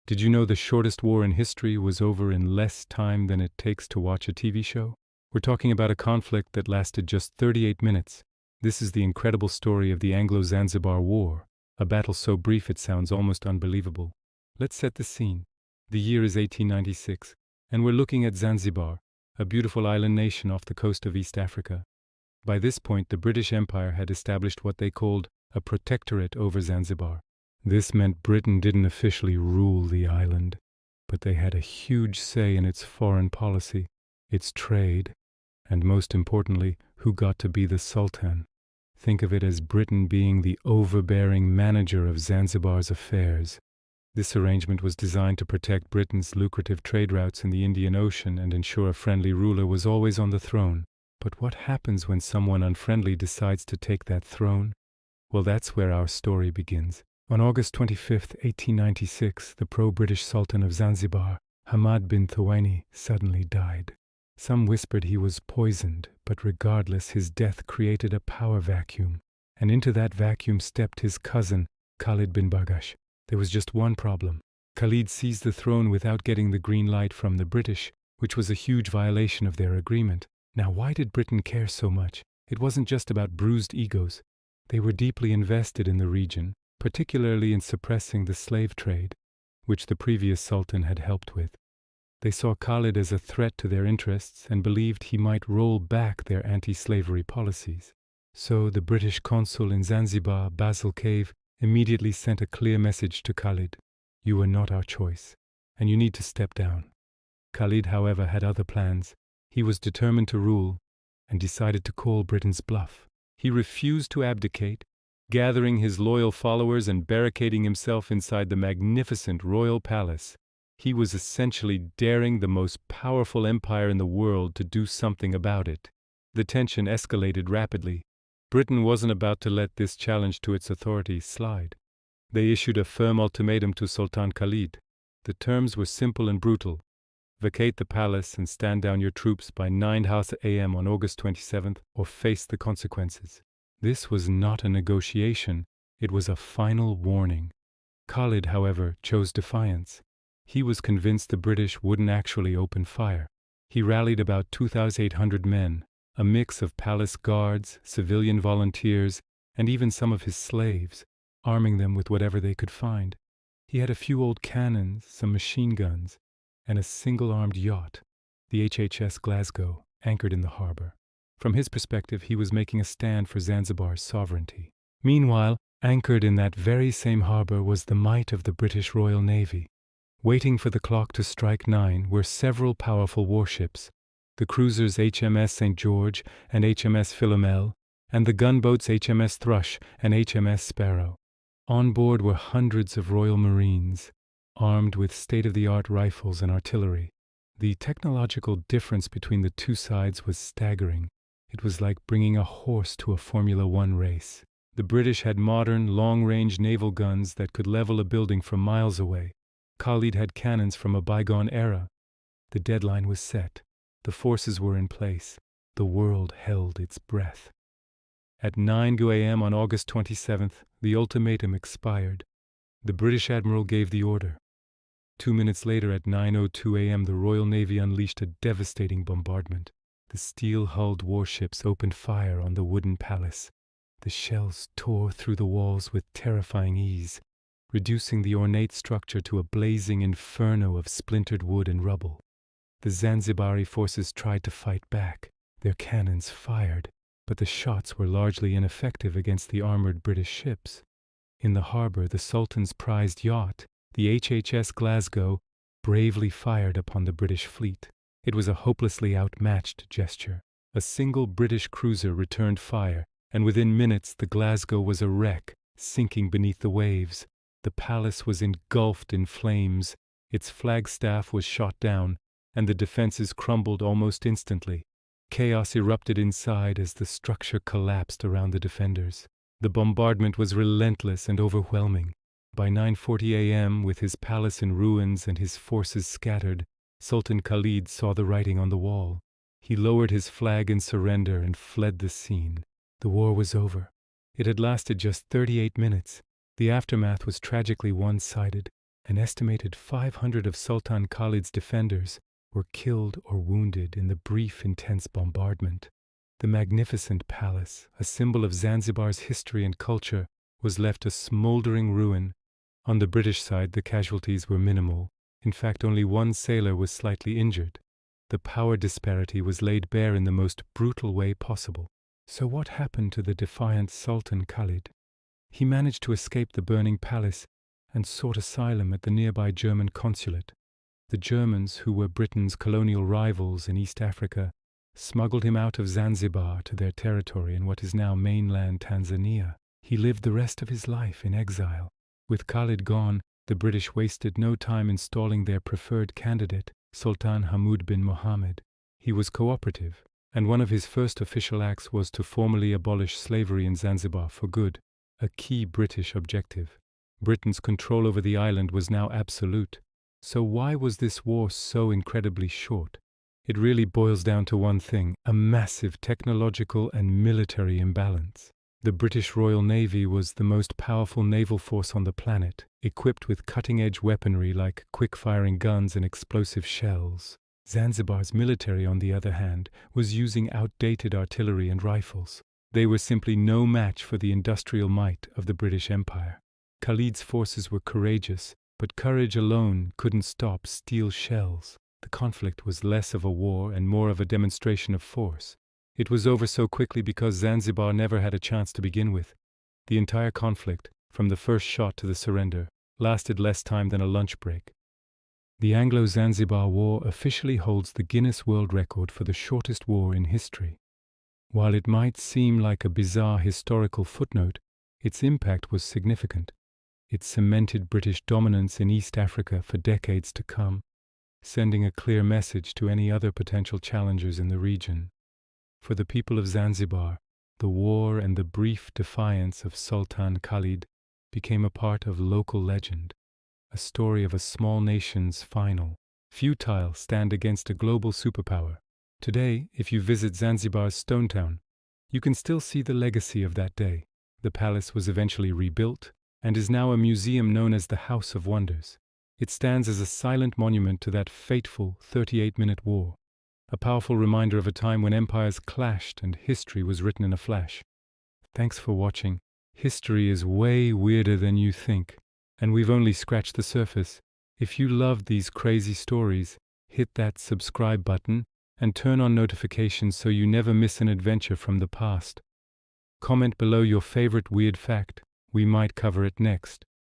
Did you know the shortest war in history was over in less time than it takes to watch a TV show? We're talking about a conflict that lasted just 38 minutes. This is the incredible story of the Anglo-Zanzibar War, a battle so brief it sounds almost unbelievable. Let's set the scene. The year is 1896, and we're looking at Zanzibar, a beautiful island nation off the coast of East Africa. By this point, the British Empire had established what they called a protectorate over Zanzibar. This meant Britain didn't officially rule the island, but they had a huge say in its foreign policy, its trade, and most importantly, who got to be the Sultan. Think of it as Britain being the overbearing manager of Zanzibar's affairs. This arrangement was designed to protect Britain's lucrative trade routes in the Indian Ocean and ensure a friendly ruler was always on the throne. But what happens when someone unfriendly decides to take that throne? Well, that's where our story begins. On August 25, 1896, the pro-British Sultan of Zanzibar, Hamad bin Thuwaini, suddenly died. Some whispered he was poisoned, but regardless, his death created a power vacuum, and into that vacuum stepped his cousin, Khalid bin Barghash. There was just one problem. Khalid seized the throne without getting the green light from the British, which was a huge violation of their agreement. Now, why did Britain care so much? It wasn't just about bruised egos. They were deeply invested in the region, particularly in suppressing the slave trade, which the previous sultan had helped with. They saw Khalid as a threat to their interests and believed he might roll back their anti-slavery policies. So the British consul in Zanzibar, Basil Cave, immediately sent a clear message to Khalid. You are not our choice, and you need to step down. Khalid, however, had other plans. He was determined to rule and decided to call Britain's bluff. He refused to abdicate, gathering his loyal followers and barricading himself inside the magnificent royal palace. He was essentially daring the most powerful empire in the world to do something about it. The tension escalated rapidly. Britain wasn't about to let this challenge to its authority slide. They issued a firm ultimatum to Sultan Khalid. The terms were simple and brutal. Vacate the palace and stand down your troops by 9 a.m. on August 27th, or face the consequences. This was not a negotiation, it was a final warning. Khalid, however, chose defiance. He was convinced the British wouldn't actually open fire. He rallied about 2,800 men, a mix of palace guards, civilian volunteers, and even some of his slaves, arming them with whatever they could find. He had a few old cannons, some machine guns, and a single-armed yacht, the HHS Glasgow, anchored in the harbor. From his perspective, he was making a stand for Zanzibar's sovereignty. Meanwhile, anchored in that very same harbor was the might of the British Royal Navy. Waiting for the clock to strike 9 were several powerful warships, the cruisers HMS St. George and HMS Philomel, and the gunboats HMS Thrush and HMS Sparrow. On board were hundreds of Royal Marines, armed with state-of-the-art rifles and artillery. The technological difference between the two sides was staggering. It was like bringing a horse to a Formula One race. The British had modern, long-range naval guns that could level a building from miles away. Khalid had cannons from a bygone era. The deadline was set. The forces were in place. The world held its breath. At 9 a.m. on August 27th, the ultimatum expired. The British admiral gave the order. 2 minutes later, at 9:02 a.m., the Royal Navy unleashed a devastating bombardment. The steel-hulled warships opened fire on the wooden palace. The shells tore through the walls with terrifying ease, reducing the ornate structure to a blazing inferno of splintered wood and rubble. The Zanzibari forces tried to fight back. Their cannons fired, but the shots were largely ineffective against the armored British ships. In the harbor, the Sultan's prized yacht, the HHS Glasgow, bravely fired upon the British fleet. It was a hopelessly outmatched gesture. A single British cruiser returned fire, and within minutes the Glasgow was a wreck, sinking beneath the waves. The palace was engulfed in flames, its flagstaff was shot down, and the defenses crumbled almost instantly. Chaos erupted inside as the structure collapsed around the defenders. The bombardment was relentless and overwhelming. By 9:40 a.m., with his palace in ruins and his forces scattered, Sultan Khalid saw the writing on the wall. He lowered his flag in surrender and fled the scene. The war was over. It had lasted just 38 minutes. The aftermath was tragically one-sided. An estimated 500 of Sultan Khalid's defenders were killed or wounded in the brief, intense bombardment. The magnificent palace, a symbol of Zanzibar's history and culture, was left a smoldering ruin. On the British side, the casualties were minimal. In fact, only one sailor was slightly injured. The power disparity was laid bare in the most brutal way possible. So what happened to the defiant Sultan Khalid? He managed to escape the burning palace and sought asylum at the nearby German consulate. The Germans, who were Britain's colonial rivals in East Africa, smuggled him out of Zanzibar to their territory in what is now mainland Tanzania. He lived the rest of his life in exile. With Khalid gone, the British wasted no time installing their preferred candidate, Sultan Hamud bin Mohammed. He was cooperative, and one of his first official acts was to formally abolish slavery in Zanzibar for good, a key British objective. Britain's control over the island was now absolute. So why was this war so incredibly short? It really boils down to one thing: a massive technological and military imbalance. The British Royal Navy was the most powerful naval force on the planet, equipped with cutting-edge weaponry like quick-firing guns and explosive shells. Zanzibar's military, on the other hand, was using outdated artillery and rifles. They were simply no match for the industrial might of the British Empire. Khalid's forces were courageous, but courage alone couldn't stop steel shells. The conflict was less of a war and more of a demonstration of force. It was over so quickly because Zanzibar never had a chance to begin with. The entire conflict, from the first shot to the surrender, lasted less time than a lunch break. The Anglo-Zanzibar War officially holds the Guinness World Record for the shortest war in history. While it might seem like a bizarre historical footnote, its impact was significant. It cemented British dominance in East Africa for decades to come, sending a clear message to any other potential challengers in the region. For the people of Zanzibar, the war and the brief defiance of Sultan Khalid became a part of local legend, a story of a small nation's final, futile stand against a global superpower. Today, if you visit Zanzibar's Stone Town, you can still see the legacy of that day. The palace was eventually rebuilt and is now a museum known as the House of Wonders. It stands as a silent monument to that fateful 38-minute war, a powerful reminder of a time when empires clashed and history was written in a flash. Thanks for watching. History is way weirder than you think, and we've only scratched the surface. If you loved these crazy stories, hit that subscribe button and turn on notifications so you never miss an adventure from the past. Comment below your favorite weird fact. We might cover it next.